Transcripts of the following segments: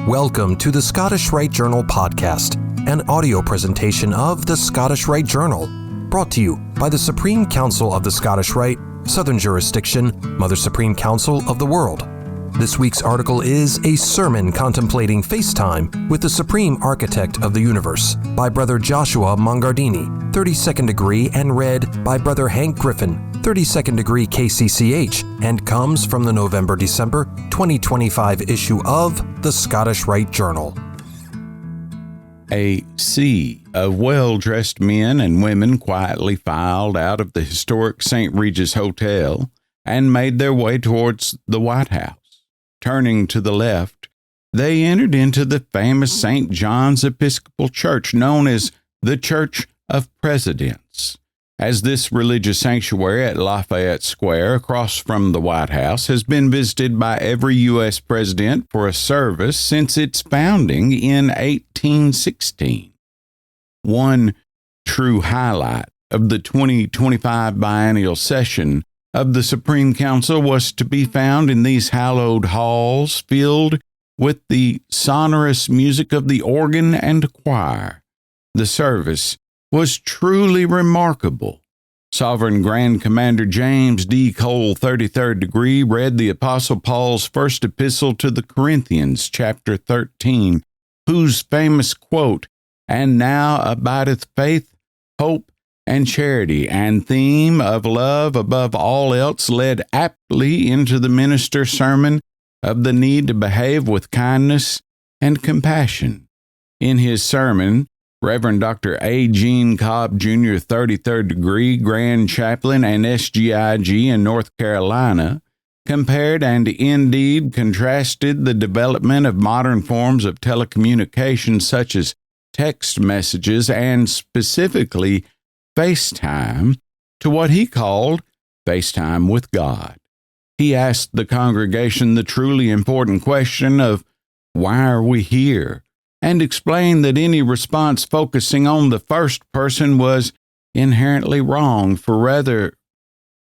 Welcome to the Scottish Rite Journal podcast, an audio presentation of the Scottish Rite Journal, brought to you by the Supreme Council of the Scottish Rite, Southern Jurisdiction, Mother Supreme Council of the World. This week's article is a sermon contemplating FaceTime with the Supreme Architect of the Universe by Brother Joshua Mongardini, 32nd degree, and read by Brother Hank Griffin, 32nd degree KCCH, and comes from the November-December 2025 issue of the Scottish Rite Journal. A sea of well-dressed men and women quietly filed out of the historic St. Regis Hotel and made their way towards the White House. Turning to the left, they entered into the famous St. John's Episcopal Church, known as the Church of Presidents, as this religious sanctuary at Lafayette Square across from the White House has been visited by every U.S. president for a service since its founding in 1816. One true highlight of the 2025 biennial session of the Supreme Council was to be found in these hallowed halls filled with the sonorous music of the organ and choir. The service was truly remarkable. Sovereign Grand Commander James D. Cole, 33rd degree, read the Apostle Paul's first epistle to the Corinthians, chapter 13, whose famous quote, "And now abideth faith, hope, and charity," and theme of love above all else led aptly into the minister's sermon of the need to behave with kindness and compassion. In his sermon, Reverend Dr. A. Gene Cobb, Jr., 33rd degree, Grand Chaplain and SGIG in North Carolina, compared and indeed contrasted the development of modern forms of telecommunication such as text messages and specifically FaceTime to what he called FaceTime with God. He asked the congregation the truly important question of, why are we here? And explained that any response focusing on the first person was inherently wrong, for rather,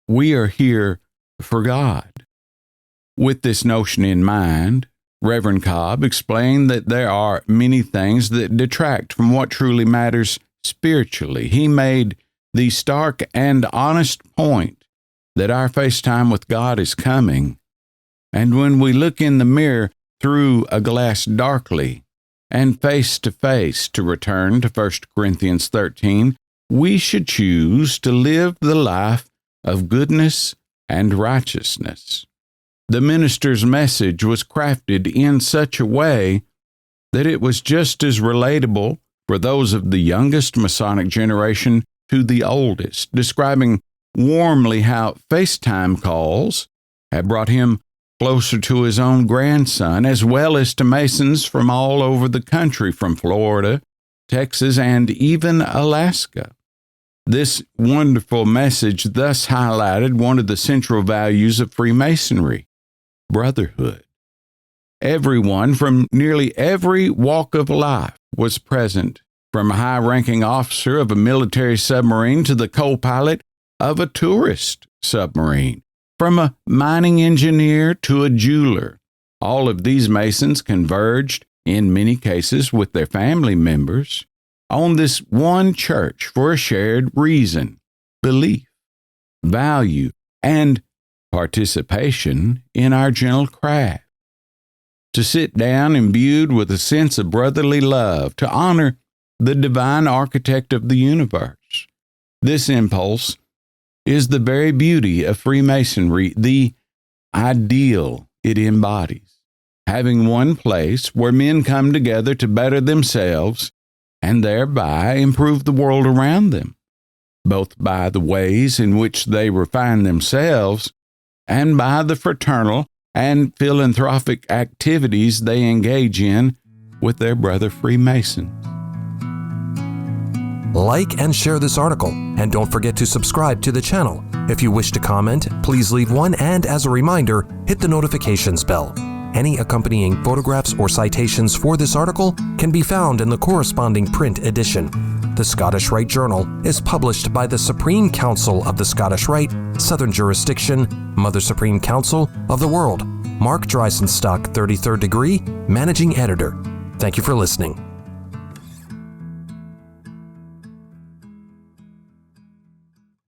we are here for God. With this notion in mind, Reverend Cobb explained that there are many things that detract from what truly matters spiritually. He made the stark and honest point that our FaceTime with God is coming, and when we look in the mirror through a glass darkly and face to face, to return to 1 Corinthians 13, we should choose to live the life of goodness and righteousness. The minister's message was crafted in such a way that it was just as relatable for those of the youngest Masonic generation to the oldest, describing warmly how FaceTime calls have brought him closer to his own grandson, as well as to Masons from all over the country, from Florida, Texas, and even Alaska. This wonderful message thus highlighted one of the central values of Freemasonry: brotherhood. Everyone from nearly every walk of life was present, from a high-ranking officer of a military submarine to the co-pilot of a tourist submarine, from a mining engineer to a jeweler. All of these Masons converged, in many cases with their family members, on this one church for a shared reason: belief, value, and participation in our gentle craft. To sit down imbued with a sense of brotherly love, to honor the divine architect of the universe. This impulse is the very beauty of Freemasonry, the ideal it embodies, having one place where men come together to better themselves and thereby improve the world around them, both by the ways in which they refine themselves and by the fraternal and philanthropic activities they engage in with their brother Freemasons. Like and share this article, and don't forget to subscribe to the channel. If you wish to comment, please leave one, and as a reminder, hit the notifications bell. Any accompanying photographs or citations for this article can be found in the corresponding print edition. The Scottish Rite Journal is published by the Supreme Council of the Scottish Rite, Southern Jurisdiction, Mother Supreme Council of the World. Mark Dreisenstock, 33rd degree, Managing Editor. Thank you for listening.